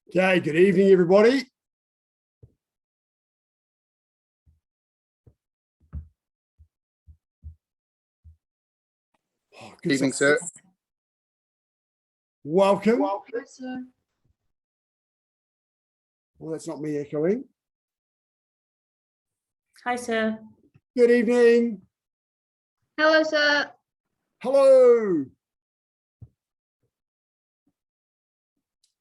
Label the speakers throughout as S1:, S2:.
S1: Okay, good evening, everybody.
S2: Good evening, sir.
S1: Welcome.
S3: Welcome, sir.
S1: Well, that's not me echoing.
S3: Hi, sir.
S1: Good evening.
S4: Hello, sir.
S1: Hello.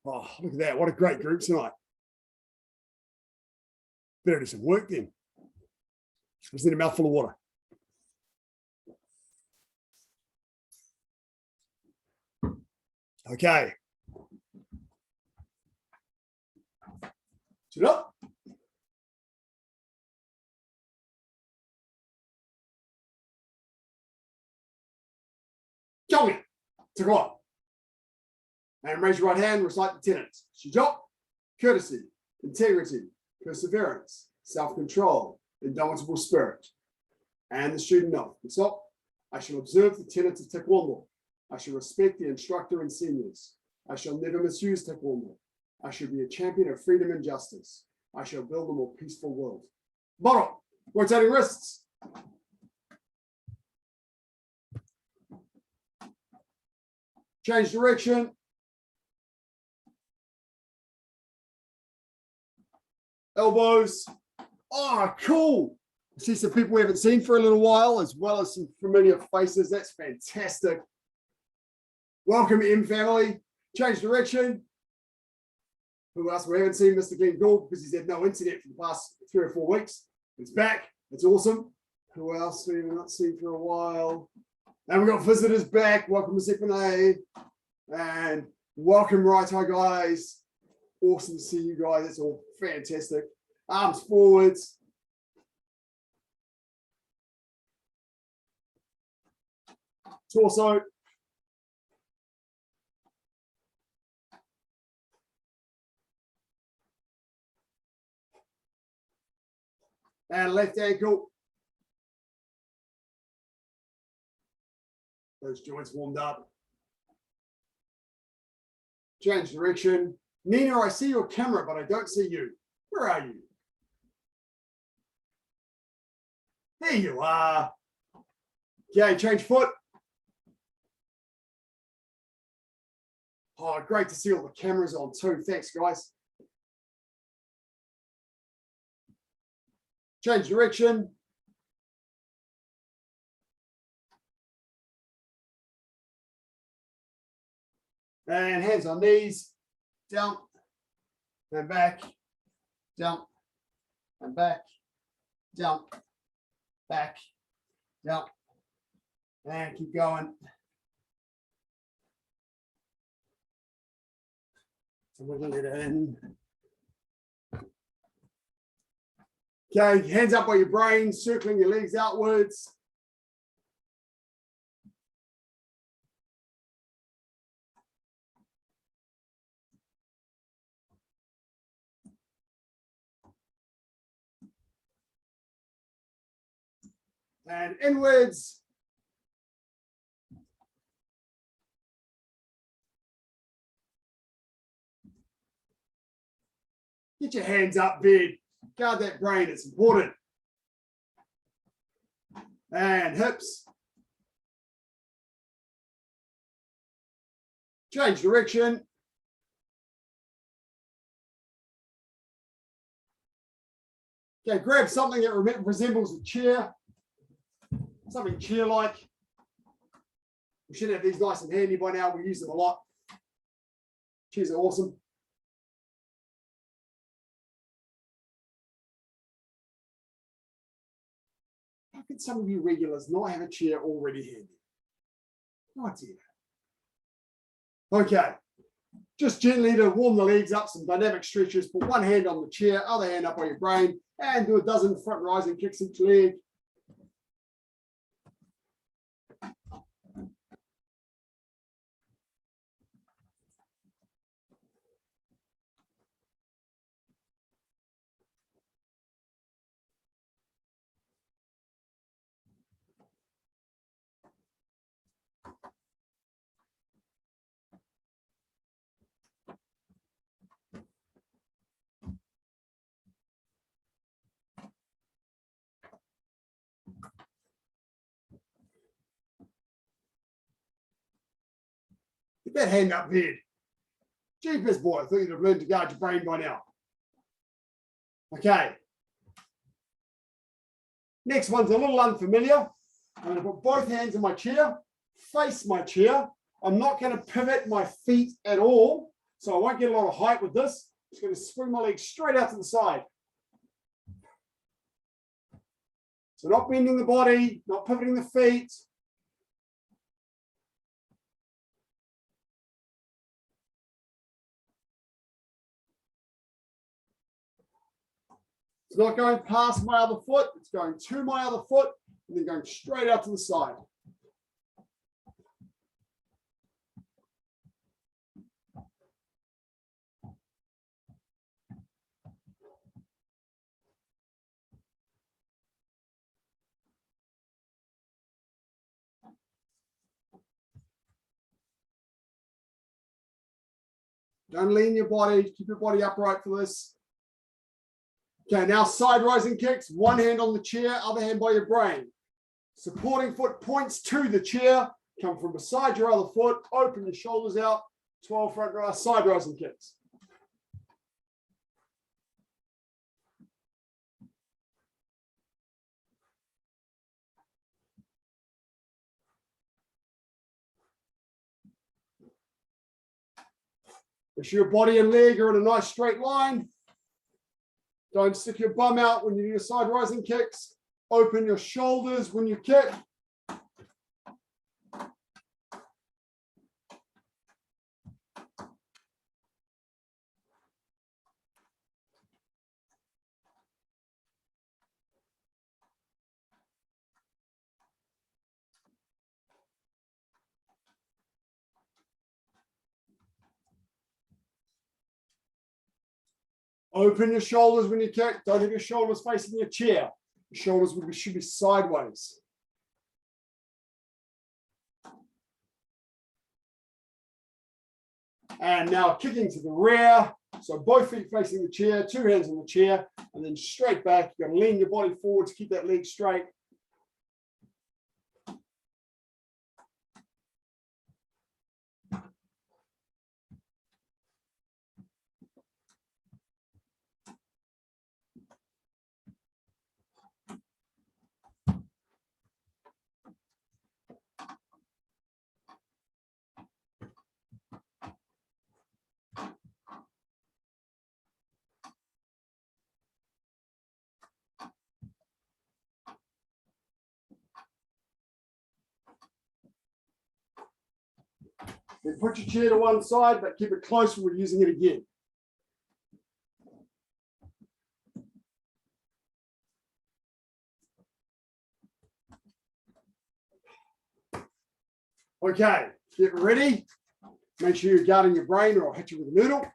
S1: Oh, look at that. What a great group tonight. Better do some work then. Just need a mouthful of water. Okay. Sit up. Johnny, to go on. And raise your right hand, recite the tenets. Shijok, courtesy, integrity, perseverance, self-control, indomitable spirit. And the student of myself, I shall observe the tenets of Taekwondo. I shall respect the instructor and seniors. I shall never misuse Taekwondo. I shall be a champion of freedom and justice. I shall build a more peaceful world. Bottom, rotating wrists. Change direction. Elbows. Oh, cool. I see some people we haven't seen for a little while, as well as some familiar faces. That's fantastic. Welcome, M family. Change direction. Who else? We haven't seen Mr. Glenn Gould because he's had no internet for the past 3 or 4 weeks. It's back. It's awesome. Who else we've not seen for a while? And we've got visitors back. Welcome to Second A. And welcome, Right High guys. Awesome to see you guys. It's all fantastic. Arms forwards. Torso. And left ankle. Those joints warmed up. Change direction. Nina, I see your camera, but I don't see you. Where are you? There you are. Okay, change foot. Oh, great to see all the cameras on too. Thanks, guys. Change direction. And hands on knees. Jump. And back. Jump. And back. Jump. Back. Jump. And keep going. So wiggle it in. Okay, hands up by your brain, circling your legs outwards. And inwards. Get your hands up, big. Guard that brain, it's important. And hips. Change direction. Okay, grab something that resembles a chair. Something chair-like. We should have these nice and handy by now. We use them a lot. Chairs are awesome. How could some of you regulars not have a chair already handy? No idea. Okay, just gently to warm the legs up, some dynamic stretches. Put one hand on the chair, other hand up on your brain, and do a dozen front rising kicks each leg. Get that hand up there. Jeepers, boy, I thought you'd have learned to guard your brain by now. Okay. Next one's a little unfamiliar. I'm going to put both hands in my chair, face my chair. I'm not going to pivot my feet at all, so I won't get a lot of height with this. I'm just going to swing my legs straight out to the side. So not bending the body, not pivoting the feet. It's not going past my other foot, it's going to my other foot and then going straight out to the side. Don't lean your body, keep your body upright for this. Okay, now side rising kicks, one hand on the chair, other hand by your brain. Supporting foot points to the chair, come from beside your other foot, open your shoulders out, 12 front side rising kicks. Make sure your body and leg are in a nice straight line. Don't stick your bum out when you do your side rising kicks. Open your shoulders when you kick. Open your shoulders when you kick. Don't have your shoulders facing your chair. Your shoulders should be sideways. And now kicking to the rear. So both feet facing the chair, two hands on the chair, and then straight back. You've got to lean your body forward to keep that leg straight. Then put your chair to one side, but keep it close when we're using it again. Okay, get ready. Make sure you're guarding your brain or I'll hit you with a noodle.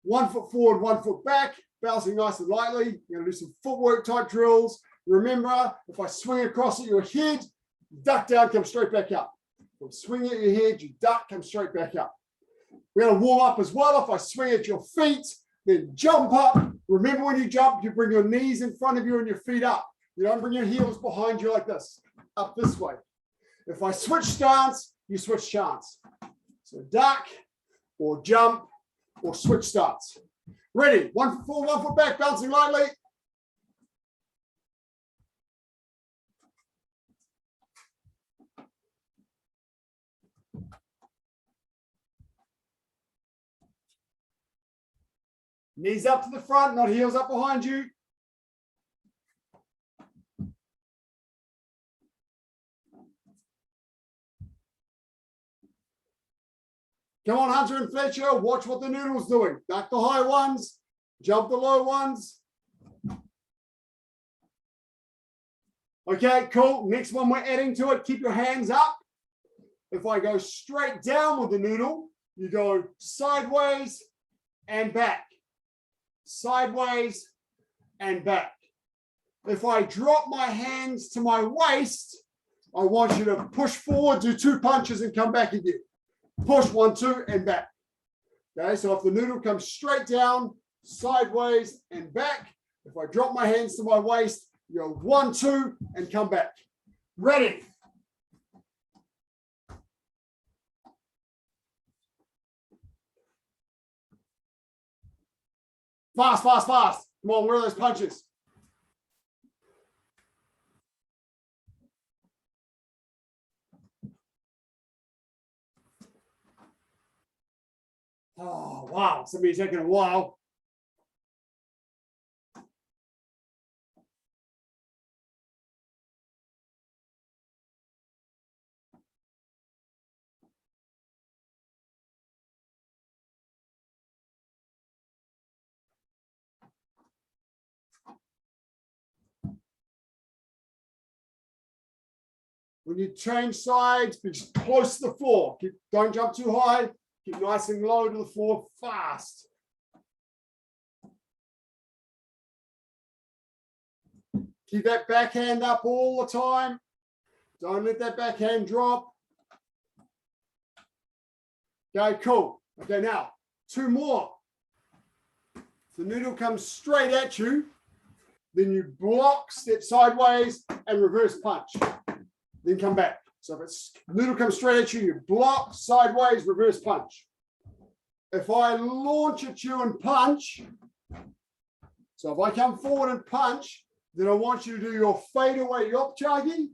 S1: 1 foot forward, 1 foot back, bouncing nice and lightly. You're going to do some footwork type drills. Remember, if I swing across at your head, duck down, come straight back up. If I'm swinging at your head, you duck, come straight back up. We're going to warm up as well. If I swing at your feet, then jump up. Remember, when you jump, you bring your knees in front of you and your feet up. You don't bring your heels behind you like this, up this way. If I switch stance, you switch stance. So duck or jump or switch stance. Ready? 1 foot forward, 1 foot back, bouncing lightly. Knees up to the front, not heels up behind you. Come on, Hunter and Fletcher, watch what the noodle's doing. Duck the high ones, jump the low ones. Okay, cool. Next one we're adding to it, keep your hands up. If I go straight down with the noodle, you go sideways and back. Sideways and back. If I drop my hands to my waist, I want you to push forward, do 2 punches and come back again. Push 1, 2 and back. Okay, so if the noodle comes straight down, sideways and back, if I drop my hands to my waist, you go 1, 2 and come back. Ready. Fast, fast, fast. Come on, where are those punches? Oh, wow. Somebody's taking a while. When you change sides, be close to the floor. Don't jump too high. Keep nice and low to the floor, fast. Keep that backhand up all the time. Don't let that backhand drop. Okay, cool. Okay, now, 2 more. The noodle comes straight at you. Then you block, step sideways, and reverse punch. Then come back. So if it's noodle comes straight at you, you block, sideways, reverse punch. If I launch at you and punch, so if I come forward and punch, then I want you to do your fadeaway yopchagi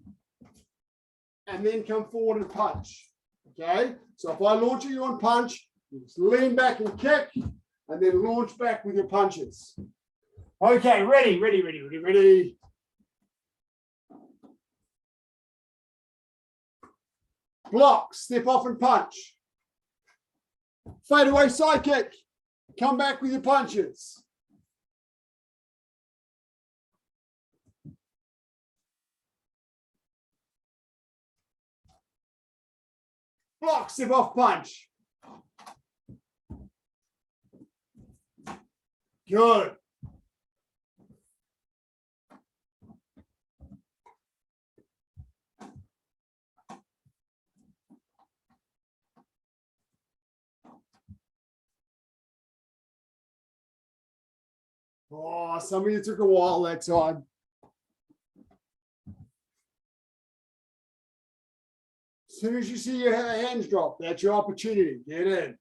S1: and then come forward and punch. Okay? So if I launch at you and punch, you just lean back and kick and then launch back with your punches. Okay, ready. Block, step off and punch. Fade away side kick. Come back with your punches. Block, step off, punch. Good. Oh, some of you took a while that time. As soon as you see your hands drop, that's your opportunity. Get in.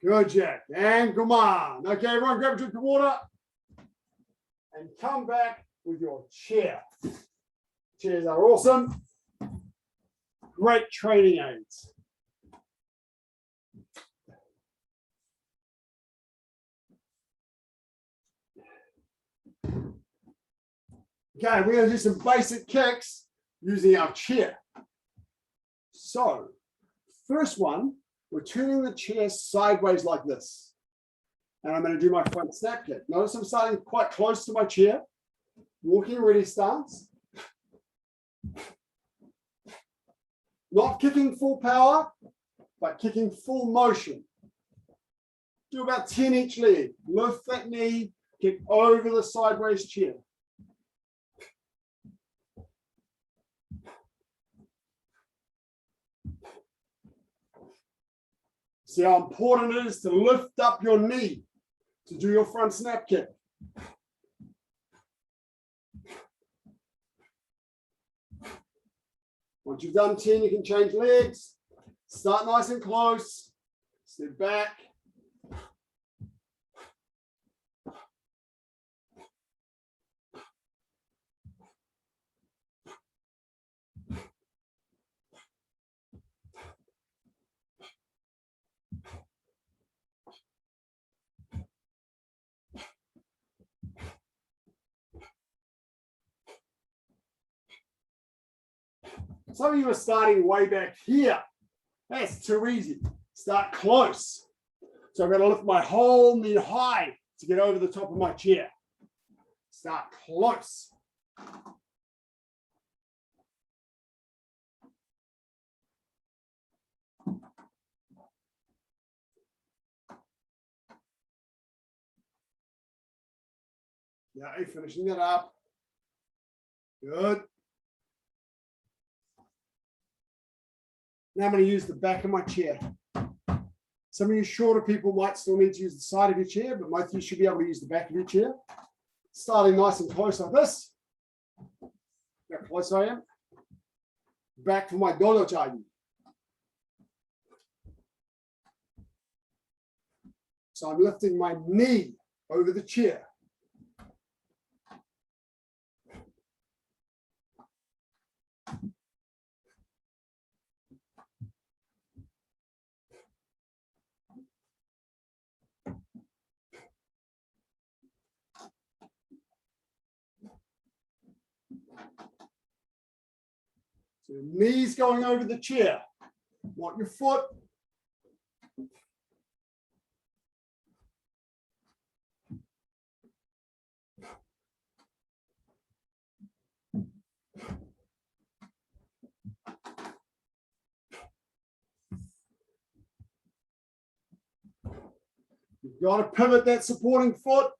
S1: Good, Jack. And come on. Okay, everyone grab a drink of water and come back with your chair. Chairs are awesome. Great training aids. Okay, we're going to do some basic kicks using our chair. So, first one, we're turning the chair sideways like this. And I'm going to do my front snap kick. Notice I'm starting quite close to my chair. Walking ready stance. Not kicking full power, but kicking full motion. Do about 10 each leg. Lift that knee, kick over the sideways chair. See how important it is to lift up your knee to do your front snap kick. Once you've done 10, you can change legs. Start nice and close. Step back. Some of you are starting way back here. That's too easy. Start close. So I'm going to lift my whole knee high to get over the top of my chair. Start close. Yeah, finishing that up. Good. Now I'm going to use the back of my chair. Some of you shorter people might still need to use the side of your chair, but most of you should be able to use the back of your chair. Starting nice and close like this. Look how close I am. Back for my dodo chagi. So I'm lifting my knee over the chair. So your knees going over the chair, not your foot. You've got to pivot that supporting foot.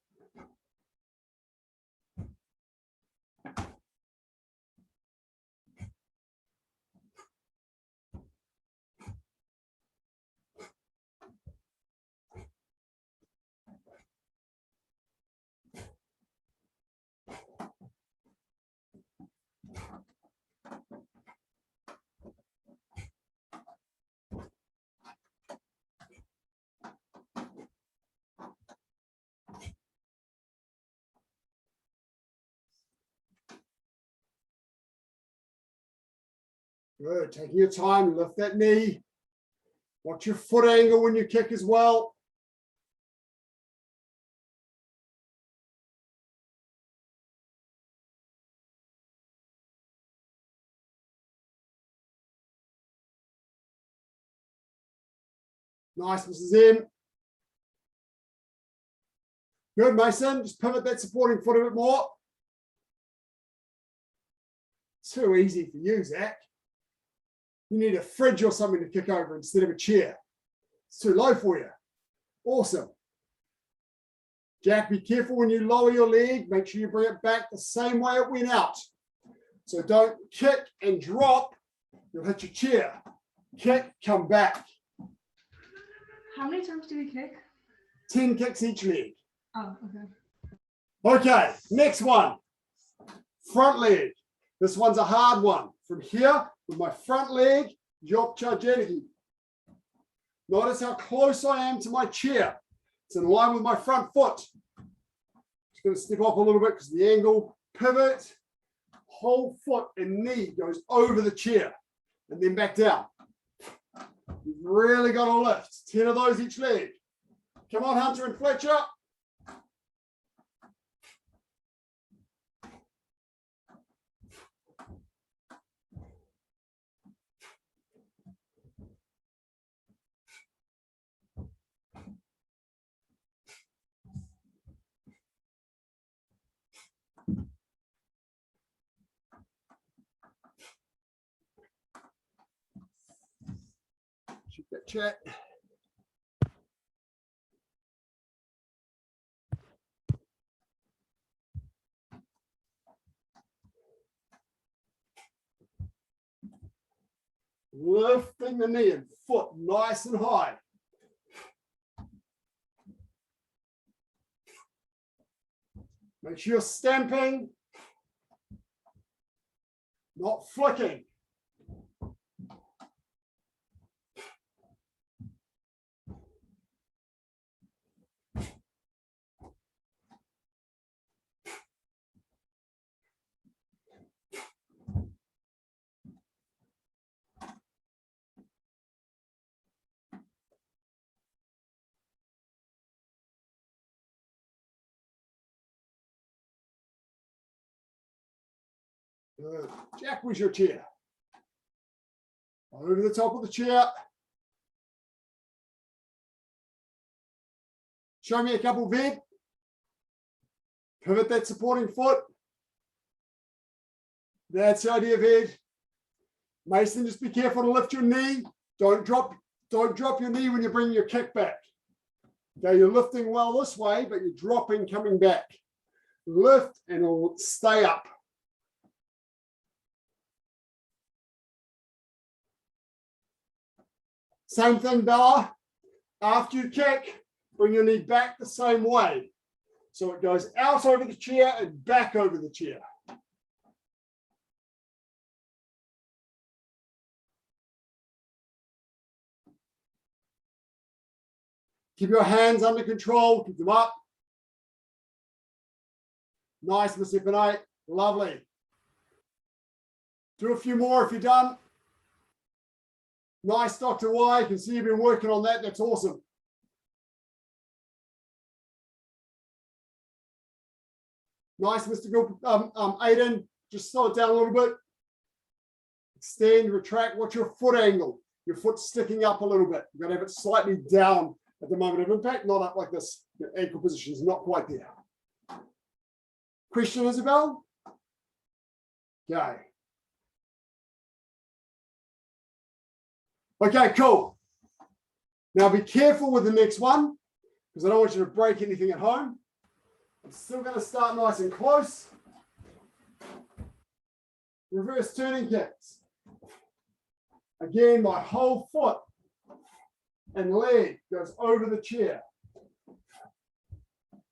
S1: Good. Taking your time, lift that knee. Watch your foot angle when you kick as well. Nice, Mrs. M. Good, Mason. Just pivot that supporting foot a bit more. Too easy for you, Zach. You need a fridge or something to kick over instead of a chair. It's too low for you. Awesome. Jack, be careful when you lower your leg. Make sure you bring it back the same way it went out. So don't kick and drop. You'll hit your chair. Kick, come back.
S2: How many times do we kick?
S1: 10 kicks each leg.
S2: Oh, okay.
S1: Okay, next one. Front leg. This one's a hard one. From here, with my front leg, Yokcha Jenigi. Notice how close I am to my chair. It's in line with my front foot. Just going to step up a little bit because the angle, pivot, whole foot and knee goes over the chair and then back down. You've really got to lift. 10 of those each leg. Come on, Hunter and Fletcher. Shoot that chat. Lifting the knee and foot nice and high. Make sure you're stamping, not flicking. Good. Jack, where's your chair? Over the top of the chair. Show me a couple, Ved. Pivot that supporting foot. That's the idea, Ved. Mason, just be careful to lift your knee. Don't drop your knee when you bring your kick back. Okay, you're lifting well this way, but you're dropping, coming back. Lift and it'll stay up. Same thing, Bella. After you kick, bring your knee back the same way. So it goes out over the chair and back over the chair. Keep your hands under control. Keep them up. Nice, Mr. Panay. Lovely. Do a few more if you're done. Nice, Dr. Y. I can see you've been working on that. That's awesome. Nice, Mr. Aiden. Just slow it down a little bit. Extend, retract. What's your foot angle? Your foot's sticking up a little bit. You're going to have it slightly down at the moment of impact, not up like this. Your ankle position is not quite there. Question, Isabel? Okay. Okay, cool. Now be careful with the next one because I don't want you to break anything at home. I'm still going to start nice and close. Reverse turning kicks. Again, my whole foot and leg goes over the chair.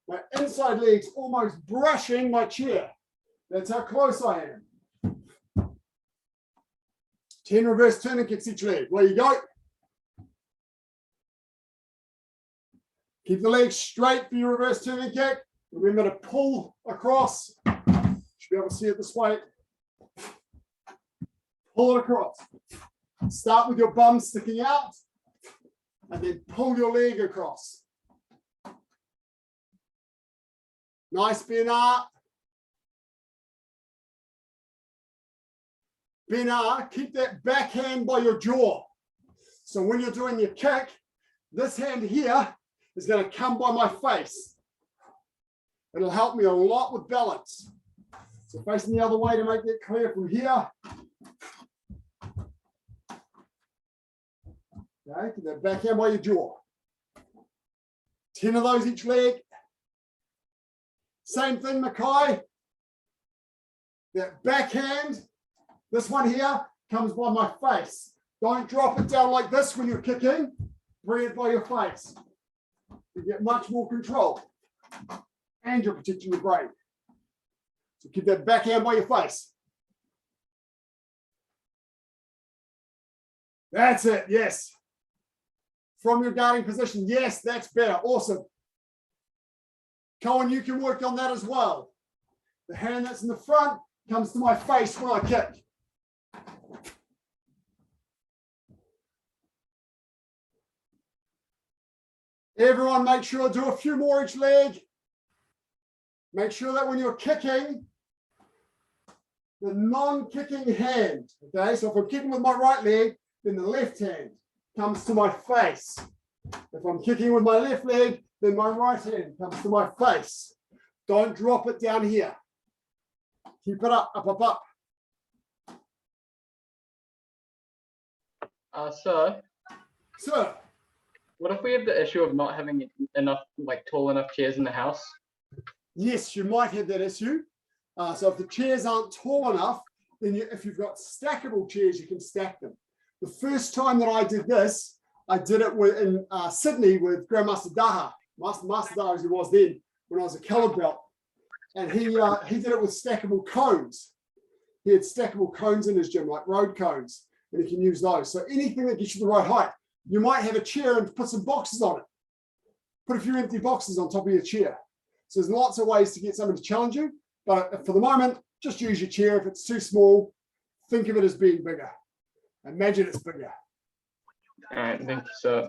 S1: My inside leg's almost brushing my chair. That's how close I am. 10 reverse turning kicks each leg. Where you go. Keep the legs straight for your reverse turning kick. Remember to pull across. You should be able to see it this way. Pull it across. Start with your bum sticking out and then pull your leg across. Nice, Bernard. Bernard, keep that back hand by your jaw. So when you're doing your kick, this hand here is going to come by my face. It'll help me a lot with balance. So facing the other way to make that clear from here. Okay, keep that back hand by your jaw. 10 of those each leg. Same thing, Mackay. That backhand, this one here, comes by my face. Don't drop it down like this when you're kicking. Bring it by your face. You get much more control. And you're protecting your brain. So keep that backhand by your face. That's it, yes. From your guarding position, yes, that's better, awesome. Cohen, you can work on that as well. The hand that's in the front comes to my face when I kick. Everyone make sure do a few more each leg. Make sure that when you're kicking, the non-kicking hand, okay? So if I'm kicking with my right leg, then the left hand comes to my face. If I'm kicking with my left leg, then my right hand comes to my face. Don't drop it down here. Keep it up, up, up, up.
S3: Sir,
S1: Sir,
S3: what if we have the issue of not having enough, tall enough chairs in the house?
S1: yes, you might have that issue. So if the chairs aren't tall enough, then if you've got stackable chairs, you can stack them. The first time that I did this, I did it in Sydney with Grandmaster Daha, Master Daha as he was then, when I was a coloured belt. And he did it with stackable cones. He had stackable cones in his gym, like road cones, and he can use those. So anything that gets you the right height. You might have a chair and put some boxes on it. Put a few empty boxes on top of your chair. So there's lots of ways to get someone to challenge you. But for the moment, just use your chair. If it's too small, think of it as being bigger. Imagine it's bigger.
S3: All right, thank you, sir.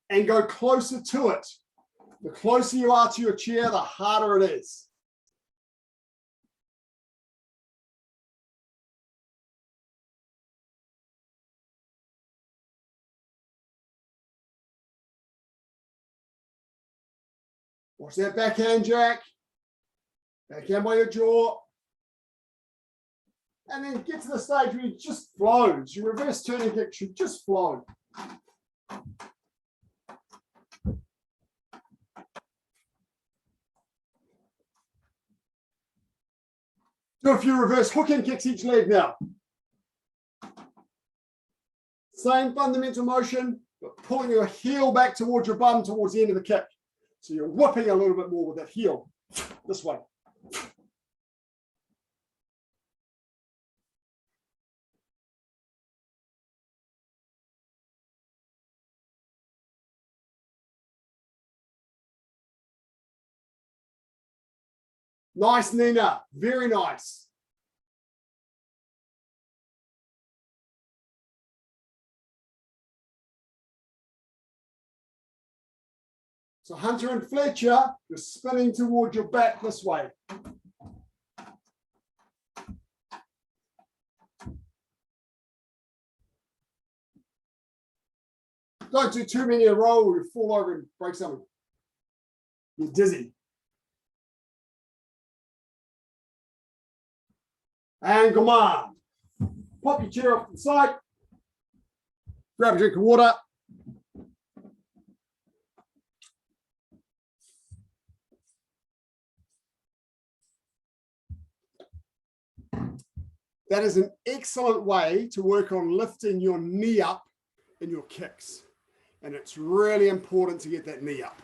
S1: And go closer to it. The closer you are to your chair, the harder it is. Watch that backhand, Jack. Backhand by your jaw. And then get to the stage where it just flows. Your reverse turning kick should just flow. Do a few reverse hooking kicks each leg now. Same fundamental motion, but pulling your heel back towards your bum towards the end of the kick. So you're whipping a little bit more with that heel this way. Nice, Nina. Very nice. So Hunter and Fletcher, you're spinning towards your back this way. Don't do too many in a row or you fall over and break something. You're dizzy. And come on. Pop your chair off to the side. Grab a drink of water. That is an excellent way to work on lifting your knee up in your kicks. And it's really important to get that knee up.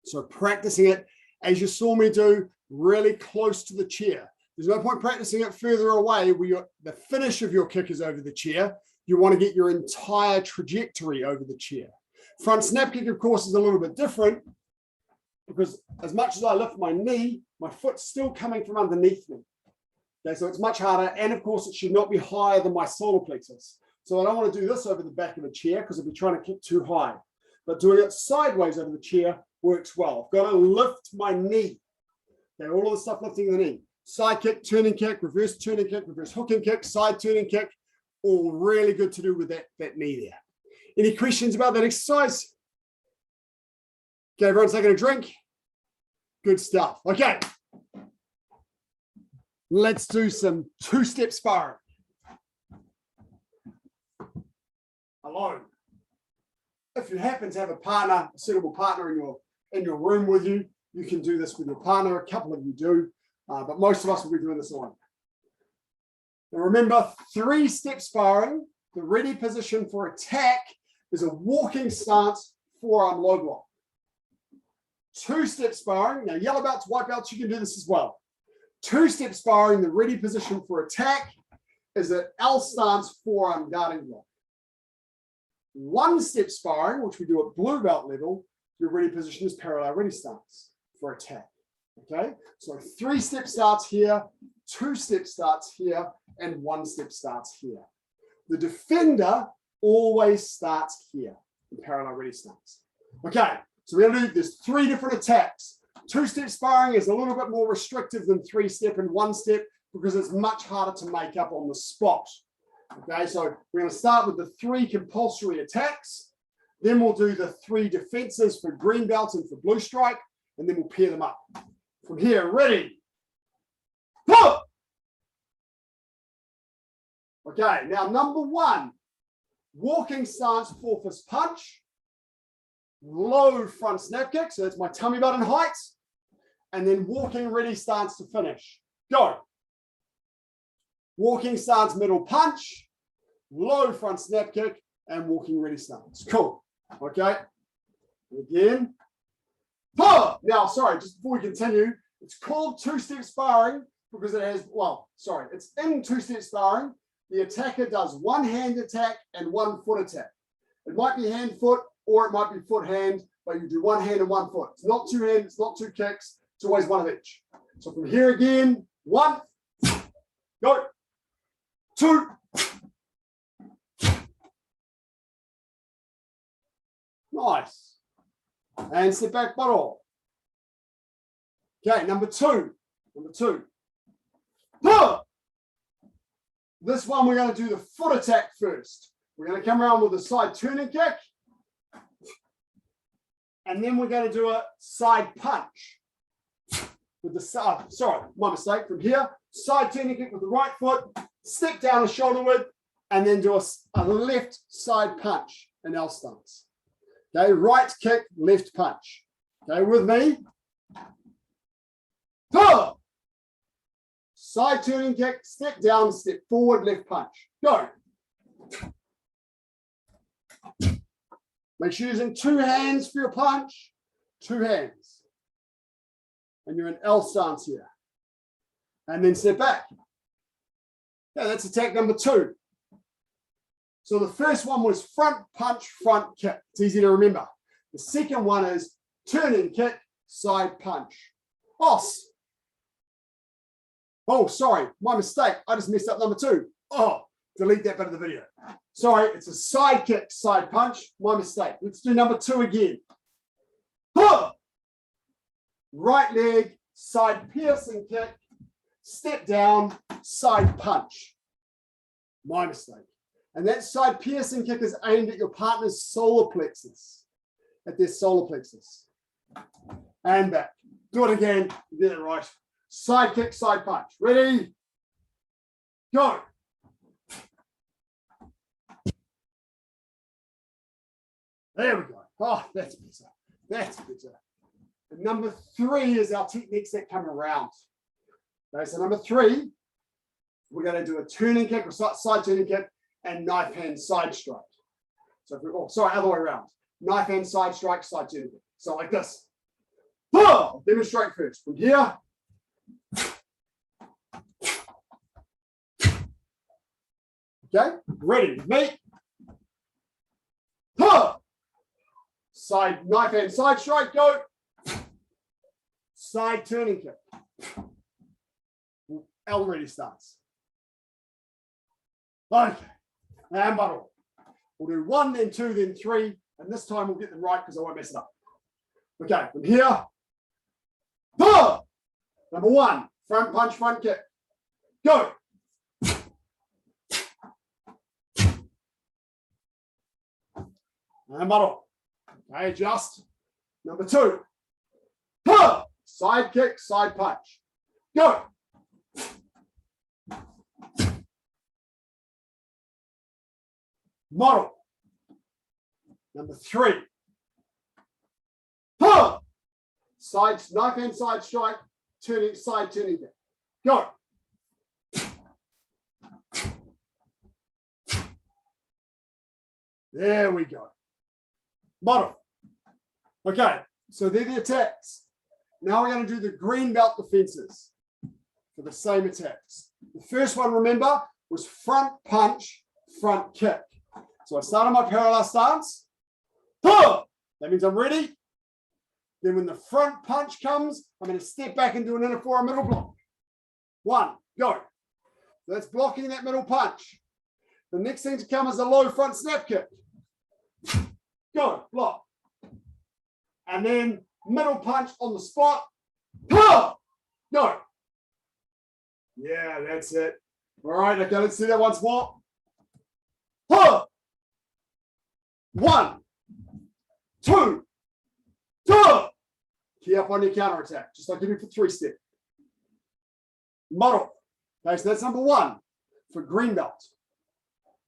S1: So practicing it, as you saw me do, really close to the chair. There's no point practicing it further away where the finish of your kick is over the chair. You want to get your entire trajectory over the chair. Front snap kick, of course, is a little bit different because as much as I lift my knee, my foot's still coming from underneath me. Okay, so it's much harder. And of course, it should not be higher than my solar plexus. So I don't want to do this over the back of a chair because I'll be trying to kick too high. But doing it sideways over the chair works well. I've got to lift my knee. Okay, all of the stuff lifting the knee. Side kick, turning kick, reverse turning kick, reverse hooking kick, side turning kick. All really good to do with that knee there. Any questions about that exercise? Okay, everyone's taking a drink. Good stuff. Okay. Let's do some two-step sparring. Alone. If you happen to have a partner, a suitable partner in your room with you, you can do this with your partner. A couple of you do, but most of us will be doing this alone. Now remember, three-step sparring, the ready position for attack is a walking stance, forearm low block. Two-step sparring, now yellow belts, white belts, you can do this as well. Two-step sparring, the ready position for attack is an L stance, forearm guarding block. One-step sparring, which we do at blue belt level, your ready position is parallel ready stance for attack. Okay, so three-step starts here, two-step starts here, and one-step starts here. The defender always starts here in parallel ready stance. Okay, so we're going to do this three different attacks. Two-step sparring is a little bit more restrictive than three-step and one-step because it's much harder to make up on the spot. Okay, so we're going to start with the three compulsory attacks. Then we'll do the three defenses for green belts and for blue stripe, and then we'll pair them up. From here, ready. Okay, now number one, walking stance, four fist punch, low front snap kick, so that's my tummy button height, and then walking ready stance to finish. Go. Walking stance, middle punch, low front snap kick, and walking ready stance. Cool. Okay. Again. Now, sorry, just before we continue, it's called two-step sparring because it has, it's in two-step sparring. The attacker does one hand attack and one foot attack. It might be hand foot or it might be foot hand, but you do one hand and one foot. It's not two hands, it's not two kicks, it's always one of each. So from here again, one, go, two, nice. And step back bottle. Okay, number two. This one, we're going to do the foot attack first. We're going to come around with a side turning kick. And then we're going to do a side punch. With the side, sorry, my mistake. From here, side turning kick with the right foot, step down a shoulder width, and then do a left side punch, an L stance. Okay, right kick, left punch. Okay, with me. Side turning kick, step down, step forward, left punch. Go. Make sure you're using two hands for your punch. Two hands. And you're in L stance here. And then step back. Okay, that's attack number two. So the first one was front punch, front kick. It's easy to remember. The second one is turning kick, side punch. Os. Oh, sorry, my mistake. I just messed up number 2. Oh, delete that bit of the video. Sorry, it's a side kick, side punch. My mistake. Let's do number 2 again. Huh! Right leg, side piercing kick, step down, side punch. My mistake. And that side piercing kick is aimed at your partner's solar plexus, at their solar plexus. And back. Do it again. You did it right. Side kick, side punch. Ready? Go. There we go. Oh, that's better. That's better. And number 3 is our techniques that come around. Okay, so number 3, we're going to do a turning kick or side turning kick and knife hand side strike. So if we, oh, sorry, other way around. Knife hand side strike, side turning kick. So like this. Oh, demonstrate first. From here. Okay, ready with me. Huh. Side knife hand side strike, go. Side turning kick. Already starts. Okay, and buttle. We'll do 1, then 2, then 3, and this time we'll get them right because I won't mess it up. Okay, from here. Huh. Number 1, front punch, front kick. Go. And buttle. Okay, adjust. Number 2. Huh. Side kick, side punch. Go. Model. Number 3. Huh. Side knife hand side strike, turning side turning kick. Go. There we go. Model. Okay, so they're the attacks. Now we're going to do the green belt defenses for the same attacks. The first one, remember, was front punch, front kick. So I start on my parallel stance. That means I'm ready. Then when the front punch comes, I'm going to step back and do an inner forearm middle block. 1, go. That's blocking that middle punch. The next thing to come is a low front snap kick. Go, block. And then middle punch on the spot. Go. Yeah, that's it. All right, okay, let's do that once more. 1, 2, 2. Key up on your counter attack, just like you do for 3-step. Model. Okay, so that's number 1 for green belt.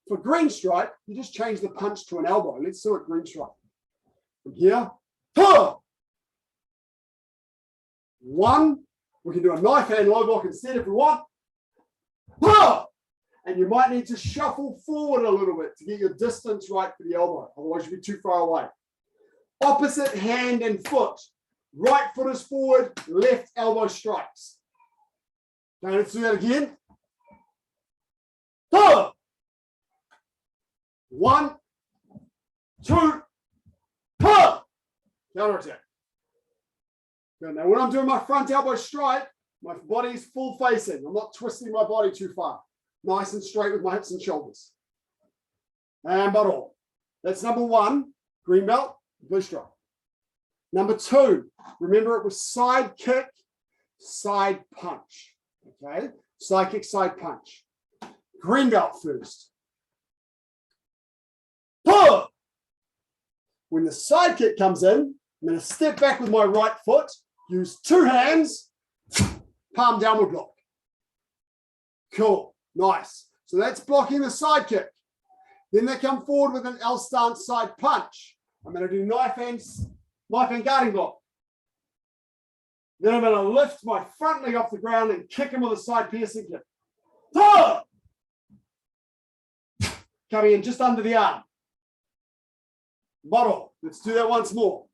S1: For green stripe, you just change the punch to an elbow. Let's do it green stripe. From here. 1. We can do a knife hand low block instead if we want. And you might need to shuffle forward a little bit to get your distance right for the elbow. Otherwise, you'll be too far away. Opposite hand and foot. Right foot is forward, left elbow strikes. Okay, let's do that again. 1, 2, counter attack. Good. Now, when I'm doing my front elbow strike, my body is full facing. I'm not twisting my body too far. Nice and straight with my hips and shoulders. And butt all. That's number 1, green belt, blue stripe. Number 2, remember it was side kick, side punch. Okay, side kick, side punch. Green belt first. When the side kick comes in, I'm going to step back with my right foot, use 2 hands, palm downward block. Cool, nice. So that's blocking the side kick. Then they come forward with an L stance side punch. I'm going to do knife hand guarding block. Then I'm going to lift my front leg off the ground and kick him with a side piercing kick. Coming in just under the arm. Model. Let's do that once more.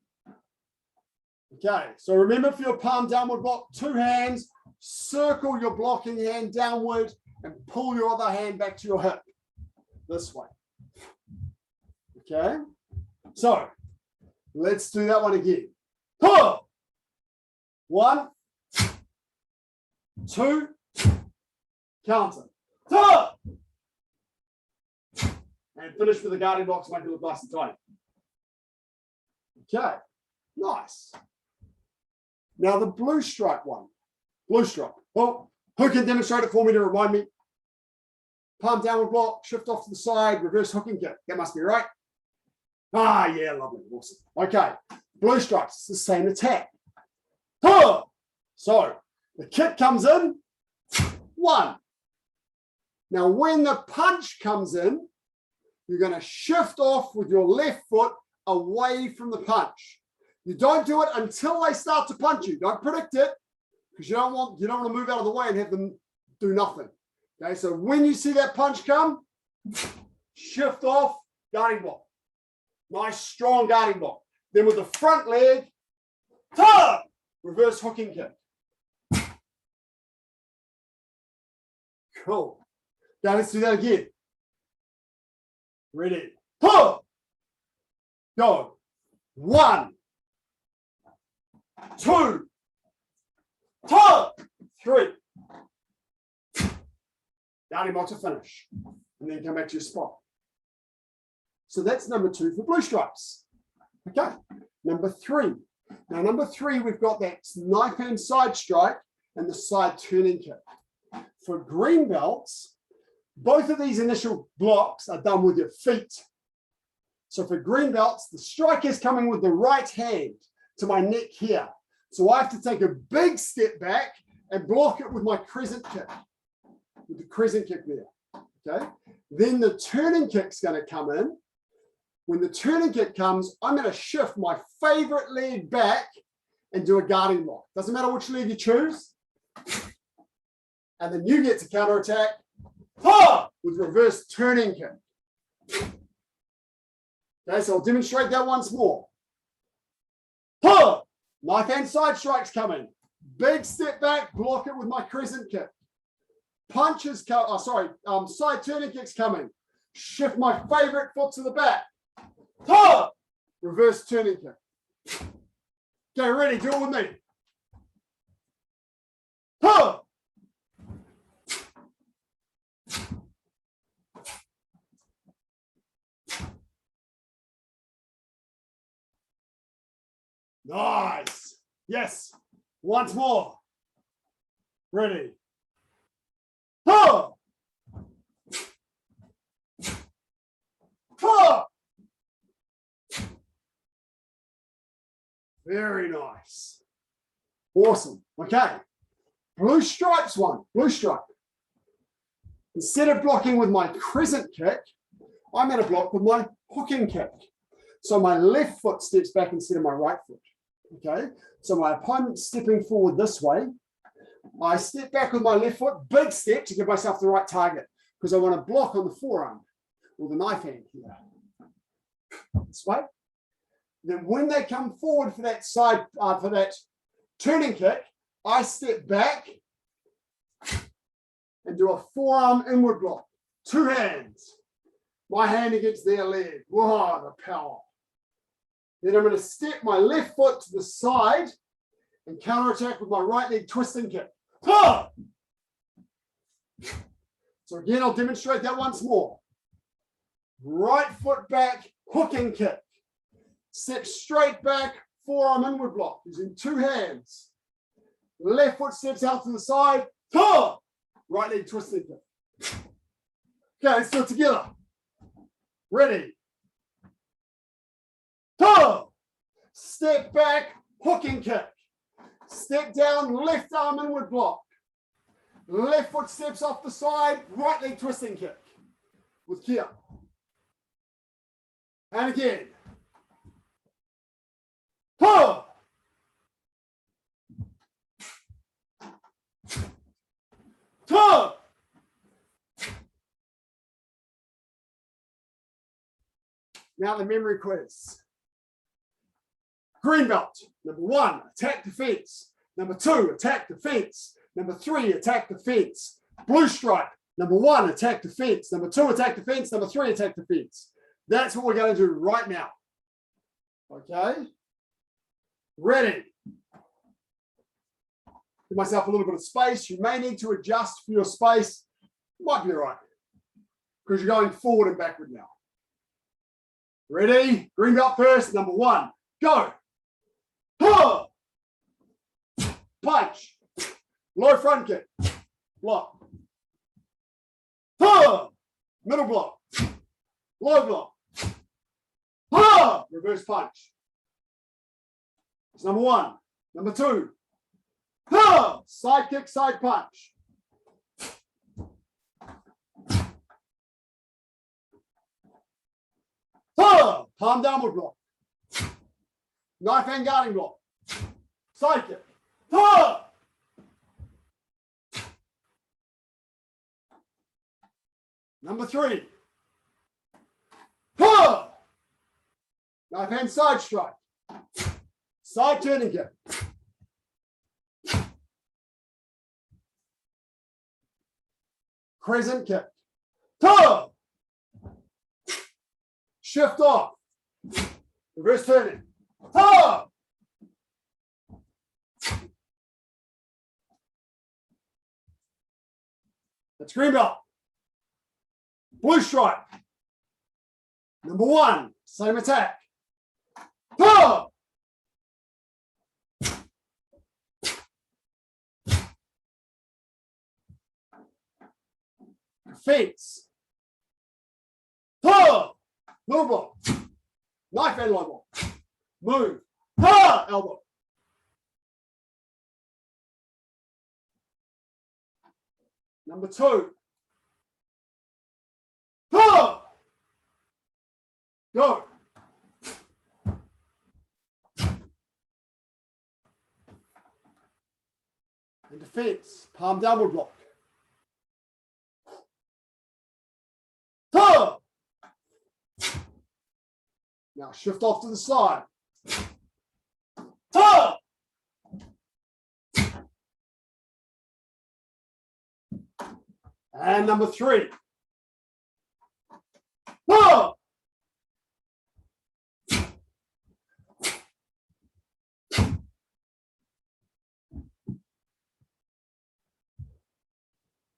S1: Okay, so remember for your palm downward block, 2 hands, circle your blocking hand downward and pull your other hand back to your hip. This way. Okay, so let's do that one again. 1, 2, counter. Ta! And finish with the guarding blocks, make it look nice and tight. Okay, nice. Now the blue stripe one. Blue stripe. Well, who can demonstrate it for me to remind me? Palm downward block, shift off to the side, reverse hooking kick. That must be right. Ah, yeah, lovely, awesome. Okay, blue stripes, it's the same attack. Huh! So the kick comes in, 1. Now when the punch comes in, you're going to shift off with your left foot away from the punch. You don't do it until they start to punch you. Don't predict it because you don't want to move out of the way and have them do nothing. Okay, so when you see that punch come, shift off, guarding block. Nice strong guarding block. Then with the front leg, ta! Reverse hooking kick. Cool. Now let's do that again. Ready? Huh! Go. 1, 2, 3. Guarding block to finish. And then come back to your spot. So that's number 2 for blue stripes. Okay. Number 3. Now, number 3, we've got that knife hand side strike and the side turning kick. For green belts, both of these initial blocks are done with your feet. So for green belts, the strike is coming with the right hand to my neck here. So I have to take a big step back and block it with my crescent kick, with the crescent kick there. Okay. Then the turning kick's going to come in. When the turning kick comes, I'm going to shift my favorite leg back and do a guarding block. Doesn't matter which leg you choose. And then you get to counterattack with reverse turning kick. Okay, so I'll demonstrate that once more. Knife hand side strikes coming. Big step back, block it with my crescent kick. Punches come, side turning kicks coming. Shift my favorite foot to the back. Reverse turning kick. Okay, ready, do it with me. Nice. Yes. Once more. Ready. Very nice. Awesome. Okay. Blue stripes one. Blue stripe. Instead of blocking with my crescent kick, I'm going to block with my hooking kick. So my left foot steps back instead of my right foot. Okay. So my opponent's stepping forward this way. I step back with my left foot, big step to give myself the right target because I want to block on the forearm or the knife hand here. This way. Then when they come forward for that side, for that turning kick, I step back and do a forearm inward block. 2 hands. My hand against their leg. Whoa, the power. Then I'm going to step my left foot to the side and counterattack with my right leg twisting kick. So again, I'll demonstrate that once more. Right foot back, hooking kick. Step straight back, forearm inward block using 2 hands. Left foot steps out to the side. Right leg twisting kick. Okay, let's do it together. Ready. Step back, hooking kick. Step down, left arm inward block. Left foot steps off the side, right leg twisting kick. With Kia. And again. Now the memory quiz. Green belt, number 1, attack defense. Number 2, attack defense. Number 3, attack defense. Blue stripe, number 1, attack defense. Number 2, attack defense. Number 3, attack defense. That's what we're going to do right now. Okay. Ready. Give myself a little bit of space. You may need to adjust for your space Might be all right. Because you're going forward and backward now. Ready? Green belt first. Number 1. Go. Huh. Punch. Low front kick. Block. Huh. Middle block. Low block. Huh. Reverse punch. That's number 1. Number 2. Huh. Side kick, side punch. Huh. Palm downward block. Knife hand guarding block. Side kick. Huh. Number 3. Huh. Knife hand side strike. Side turning kick. Crescent kick. Huh. Shift off. Reverse turning. Huh. That's green belt. Blue stripe. Number 1, same attack. Huh. Defense. Huh. Low block. Knife and low block. Move. Huh. Elbow. Number 2. Huh. Go. And defense. Palm downward block. Huh. Now shift off to the side. Huh. And number 3. Huh.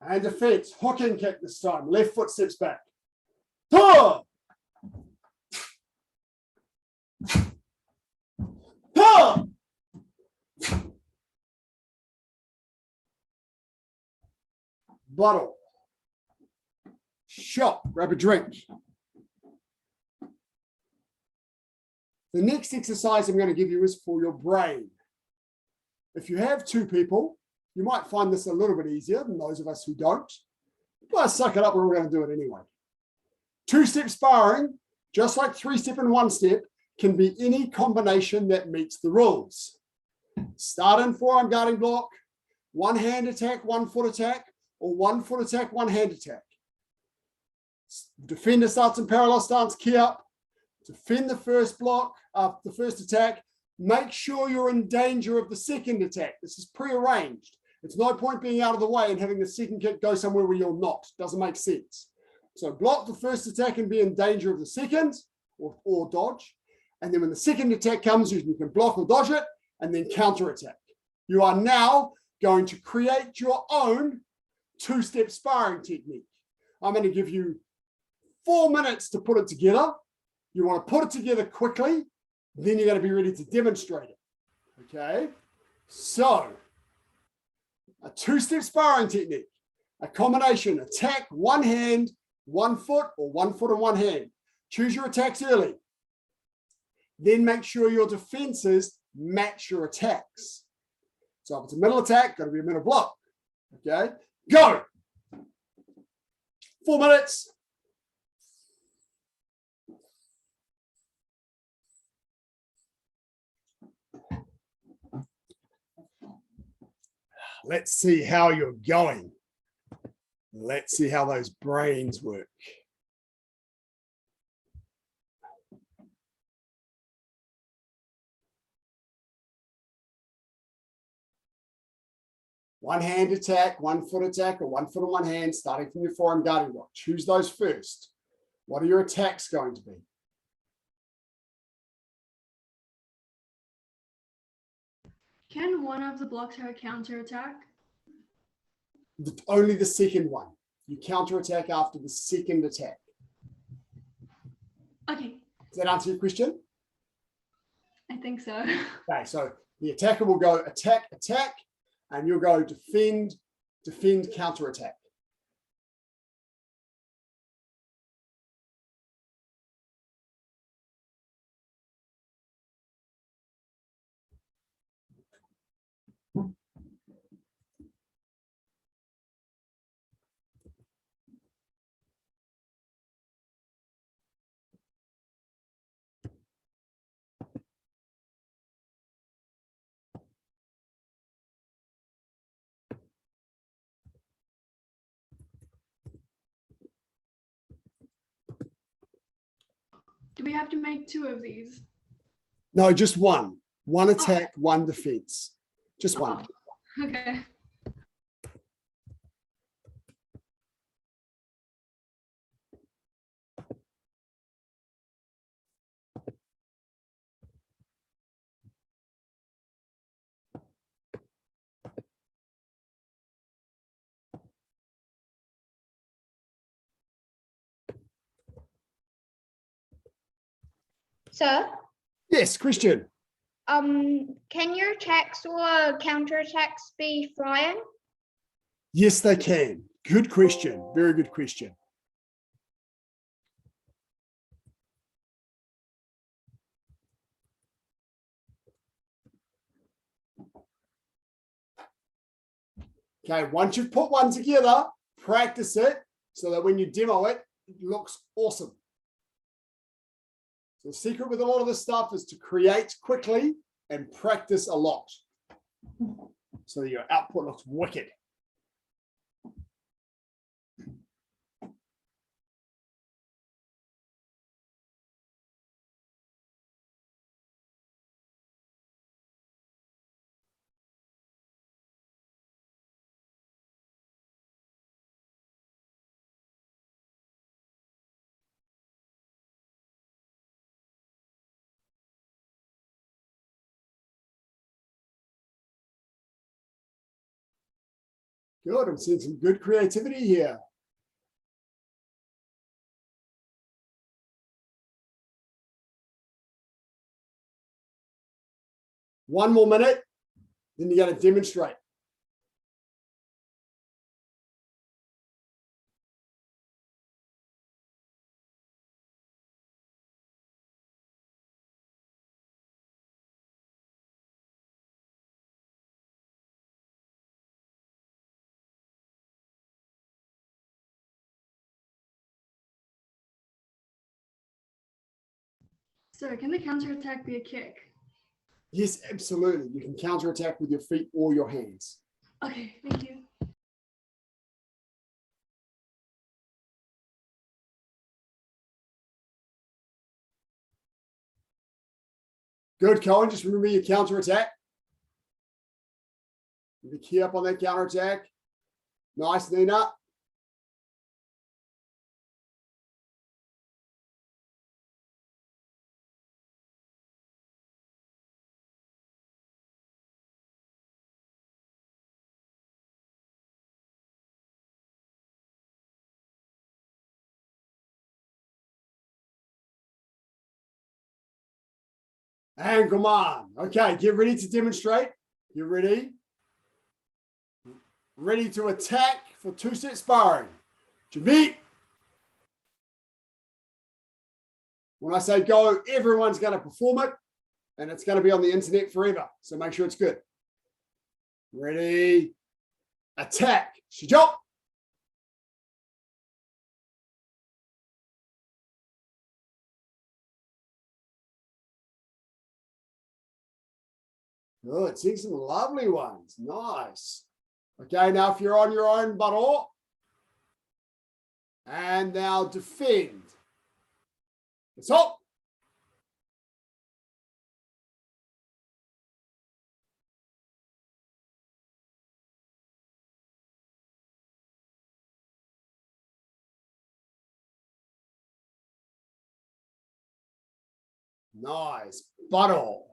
S1: And defense, hook and kick this time. Left foot steps back. Huh. Huh. Bottle. Shot. Grab a drink. The next exercise I'm going to give you is for your brain. If you have 2 people, you might find this a little bit easier than those of us who don't. But suck it up, we're all going to do it anyway. 2-step sparring, just like 3-step and 1-step, can be any combination that meets the rules. Start in forearm guarding block, 1 hand attack, 1 foot attack, or 1 foot attack, 1 hand attack. Defender starts in parallel stance, key up. Defend the first block, the first attack. Make sure you're in danger of the second attack. This is prearranged. It's no point being out of the way and having the second kick go somewhere where you're not. Doesn't make sense. So block the first attack and be in danger of the second, or dodge. And then when the second attack comes, you can block or dodge it and then counter attack. You are now going to create your own 2-step sparring technique. I'm going to give you 4 minutes to put it together. You want to put it together quickly, then you're going to be ready to demonstrate it. Okay? So, a 2-step sparring technique, a combination, attack 1 hand, 1 foot, or 1 foot and 1 hand. Choose your attacks early. Then make sure your defenses match your attacks. So if it's a middle attack, got to be a middle block. Okay? Go! 4 minutes. Let's see how you're going. Let's see how those brains work. One hand attack, 1 foot attack, or 1 foot and 1 hand, starting from your forearm guarding block. Choose those first. What are your attacks going to be?
S2: Can one of the blocks have a counter attack?
S1: Only the second one. you counterattack after the second attack.
S2: Okay,
S1: Does that answer your question?
S2: I think so.
S1: Okay, so the attacker will go attack, attack, and you'll go defend, defend, counterattack.
S2: Do we have to make 2 of these?
S1: No, just one. One attack, one defense. Just one.
S2: Okay.
S4: Sir,
S1: Yes, Christian.
S4: can your attacks or counterattacks be flying?
S1: Yes, they can. Good question. Very good question. Okay, once you've put one together, practice it so that when you demo it, it looks awesome. So the secret with a lot of this stuff is to create quickly and practice a lot so that your output looks wicked. Good, I'm seeing some good creativity here. One more minute, then you got to demonstrate.
S2: So can the counterattack be a kick?
S1: Yes, absolutely. You can counterattack with your feet or your hands.
S2: Okay, thank you.
S1: Good, Cohen. Just remember your counterattack. Be key up on that counterattack. Nice, Nina. And come on. Okay, get ready to demonstrate. You ready? Ready to attack for 2-set sparring. Jimmy. When I say go, everyone's going to perform it, and it's going to be on the internet forever. So make sure it's good. Ready? Attack. Shijop. Good. Seeing some lovely ones. Nice. Okay, now if you're on your own, baro. And now defend. It's up. Nice. Baro.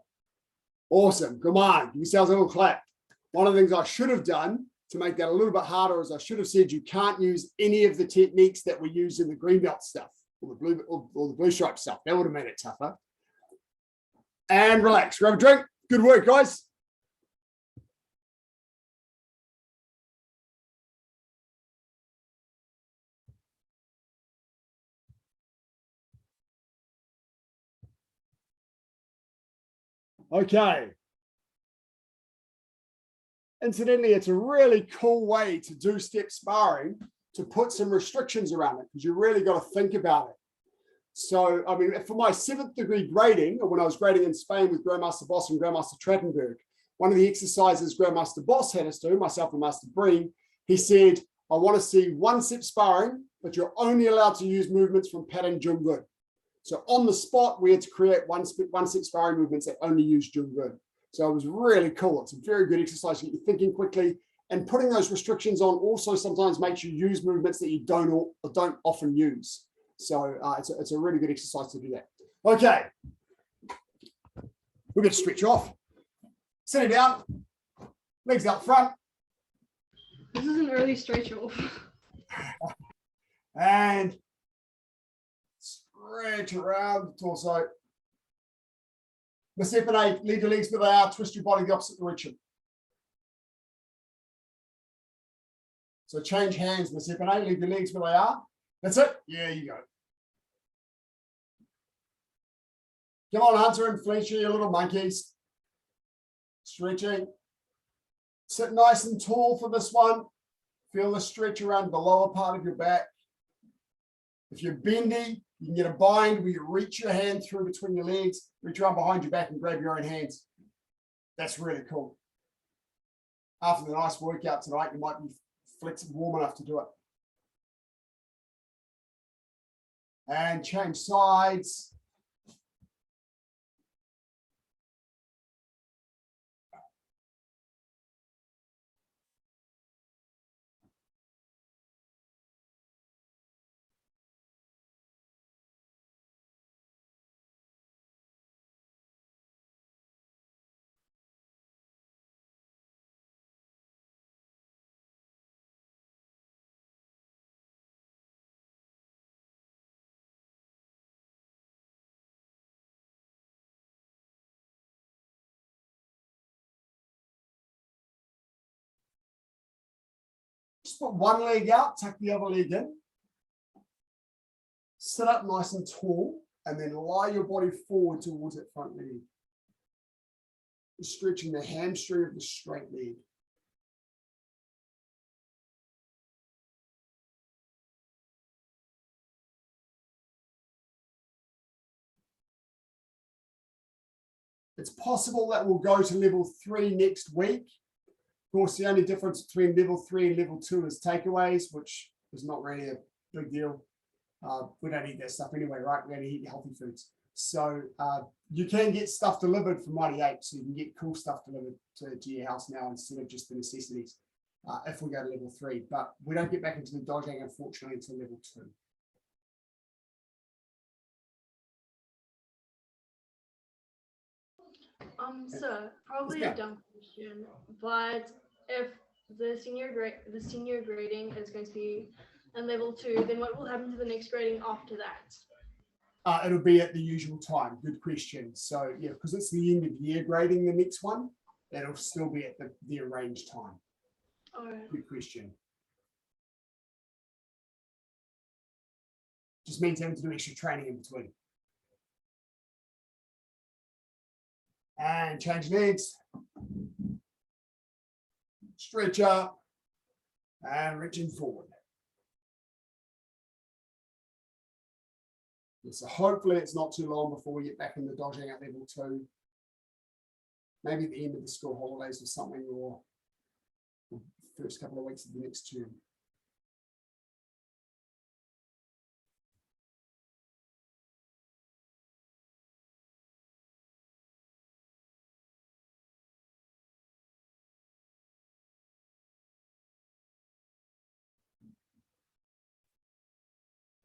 S1: Awesome. Come on. Give yourselves a little clap. One of the things I should have done to make that a little bit harder, as I should have said, you can't use any of the techniques that we use in the green belt stuff or the blue stripe stuff. That would have made it tougher. And relax, grab a drink. Good work, guys. Okay. Incidentally, it's a really cool way to do step sparring, to put some restrictions around it, because you really got to think about it. So, I mean, for my 7th degree grading, or when I was grading in Spain with Grandmaster Boss and Grandmaster Trachtenberg, one of the exercises Grandmaster Boss had us do, myself and Master Breen, he said, I want to see 1 step sparring, but you're only allowed to use movements from pattern Junggun. So on the spot, we had to create one step sparring movements that only use Junggun. So it was really cool. It's a very good exercise to get you thinking quickly, and putting those restrictions on also sometimes makes you use movements that you don't often use. So it's a really good exercise to do that. Okay, we're going to stretch off. Sitting down, legs out front.
S2: This is an early stretch off.
S1: And stretch around the torso. Masepane, leave your legs where they are, twist your body the opposite direction. So change hands, Masepane, leave your legs where they are. That's it. Yeah, you go. Come on, Hunter and Fletcher, you little monkeys. Stretching. Sit nice and tall for this one. Feel the stretch around the lower part of your back. If you're bendy, you can get a bind where you reach your hand through between your legs, reach around behind your back and grab your own hands. That's really cool. After the nice workout tonight, you might be flexible, warm enough to do it. And change sides. Just put one leg out, tuck the other leg in. Sit up nice and tall, and then lie your body forward towards that front leg. You're stretching the hamstring of the straight leg. It's possible that we'll go to level 3 next week. Of course, the only difference between level 3 and level 2 is takeaways, which is not really a big deal. We don't eat that stuff anyway, right? We only eat healthy foods. So you can get stuff delivered from Mighty Ape, so you can get cool stuff delivered to your house now instead of just the necessities if we go to level 3. But we don't get back into the dojang, unfortunately, until level 2.
S2: Sir, probably
S1: Yeah.
S2: a dumb question, but if the senior grading is going to be in level 2, then what will happen to the next grading after that?
S1: It'll be at the usual time. Good question. So yeah, because it's the end of year grading, the next one, it'll still be at the arranged time.
S2: All right.
S1: Good question. Just means having to do extra training in between. And change legs. Stretch up and reaching forward. So hopefully it's not too long before we get back in the dojang at level 2. Maybe at the end of the school holidays or something, or the first couple of weeks of the next term.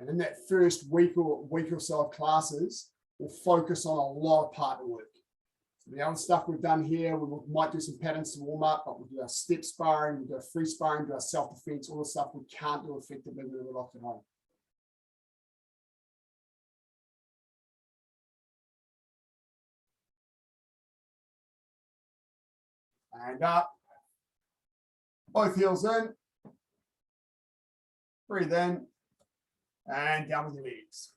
S1: And in that first week or so of classes, we'll focus on a lot of partner work. The other stuff we've done here, we might do some patterns to warm up, but we'll do our step sparring, we'll do our free sparring, do our self-defense, all the stuff we can't do effectively when we're locked at home. And up. Both heels in. Breathe in. And down with your legs.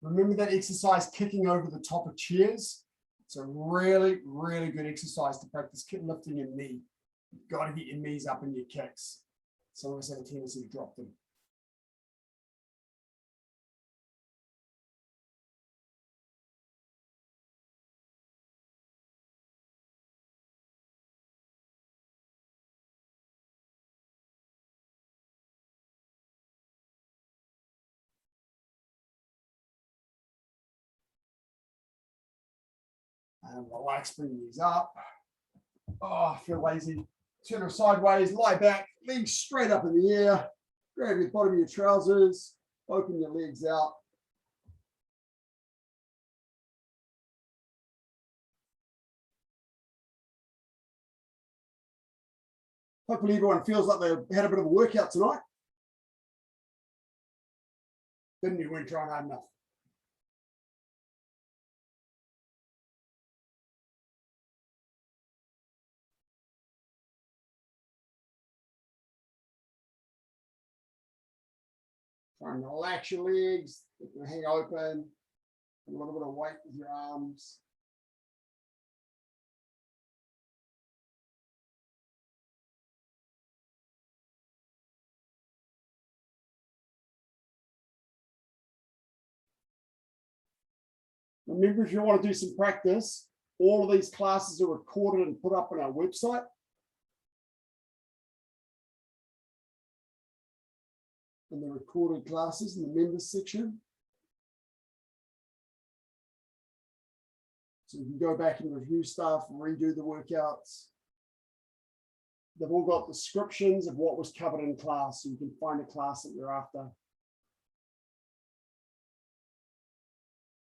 S1: Remember that exercise kicking over the top of chairs? It's a really, really good exercise to practice lifting your knee. You've got to get your knees up in your kicks. Some of us have a tendency to drop them. And relax, bring your knees up. Oh, I feel lazy. Turn her sideways, lie back, legs straight up in the air. Grab your bottom of your trousers, open your legs out. Hopefully everyone feels like they had a bit of a workout tonight. Didn't you? Weren't trying hard enough. Try and relax your legs, let them hang open, a little bit of weight with your arms. Remember, if you want to do some practice, all of these classes are recorded and put up on our website. And the recorded classes in the members section. So you can go back and review stuff, redo the workouts. They've all got descriptions of what was covered in class, so you can find a class that you're after.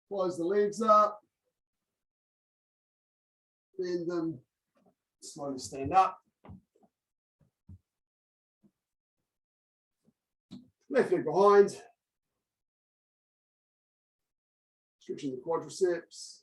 S1: Close the legs up. Bend them. Slowly stand up. Left leg behind. Stretching the quadriceps.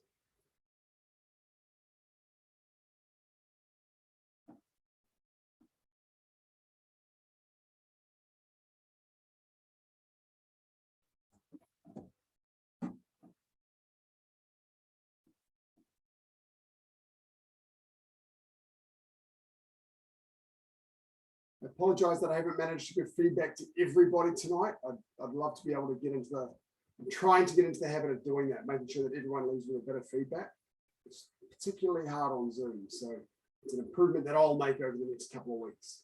S1: I apologize that I haven't managed to give feedback to everybody tonight. I'd love to be able to get into I'm trying to get into the habit of doing that, making sure that everyone leaves with a bit of feedback. It's particularly hard on Zoom, so it's an improvement that I'll make over the next couple of weeks.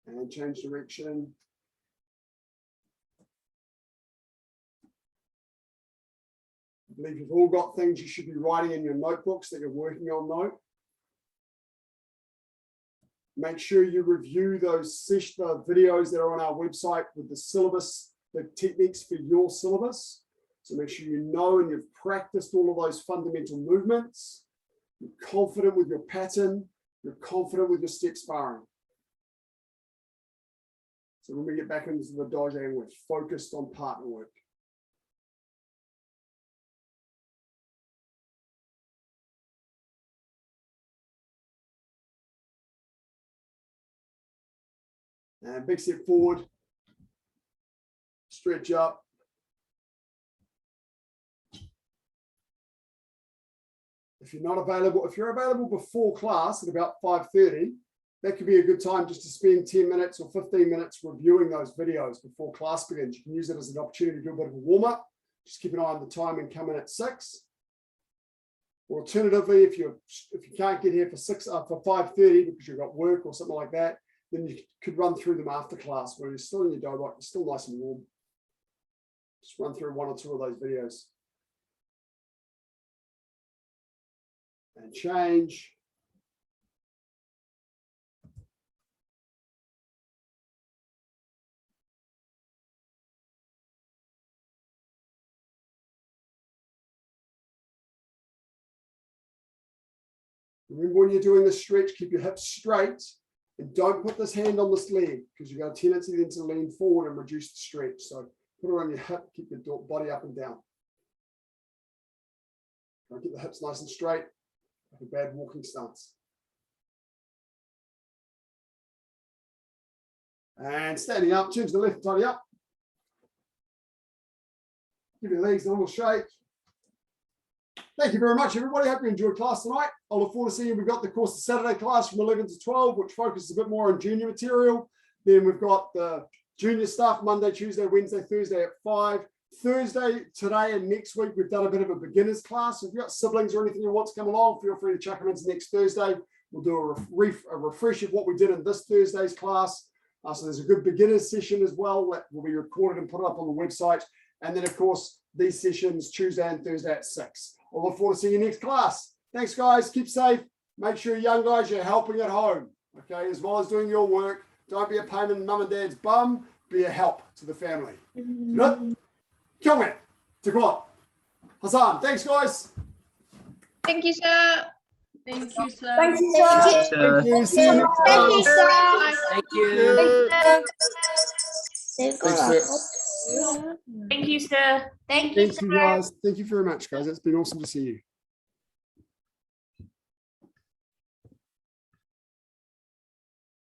S1: And change direction. I believe you've all got things you should be writing in your notebooks that you're working on note. Make sure you review those videos that are on our website with the syllabus, the techniques for your syllabus. So make sure you know and you've practiced all of those fundamental movements. You're confident with your pattern. You're confident with your step sparring. So when we get back into the dojo, we're focused on partner work. And big step forward, stretch up. If you're not available, if you're available before class at about 5:30, that could be a good time just to spend 10 minutes or 15 minutes reviewing those videos before class begins. You can use it as an opportunity to do a bit of a warm up. Just keep an eye on the time and come in at 6. Or alternatively, if you can't get here for 5:30 because you've got work or something like that, then you could run through them after class where you're still in your dojo, you're still nice and warm. Just run through 1 or 2 of those videos. And change. Remember when you're doing the stretch, keep your hips straight and don't put this hand on this leg because you've got a tendency then to lean forward and reduce the stretch. So put it on your hip, keep your body up and down. Don't get the hips nice and straight, like a bad walking stance. And standing up, turn to the left, tidy up. Give your legs a little shake. Thank you very much, everybody. Hope you enjoyed class tonight. I look forward to seeing you. We've got the course of Saturday class from 11 to 12, which focuses a bit more on junior material. Then we've got the junior stuff Monday, Tuesday, Wednesday, Thursday at 5. Thursday, today and next week, we've done a bit of a beginner's class. So if you've got siblings or anything you want to come along, feel free to chuck them into next Thursday. We'll do a refresh of what we did in this Thursday's class. So there's a good beginner's session as well that will be recorded and put up on the website. And then, of course, these sessions Tuesday and Thursday at 6. I look forward to seeing you next class. Thanks, guys. Keep safe. Make sure, young guys, you're helping at home, okay, as well as doing your work. Don't be a pain in mum and dad's bum. Be a help to the family. Good? Kill me. Takwat. Hassan. Thanks, guys.
S4: Thank you, sir.
S2: Thank you, sir.
S5: Thank you, sir.
S1: Thank you. See you next
S4: Thank you,
S1: class.
S4: sir.
S5: Thank you.
S1: Thanks, sir.
S5: Thank you, sir.
S4: Thank you,
S1: Thank
S4: sir.
S1: you, guys. Thank you very much, guys. It's been awesome to see you.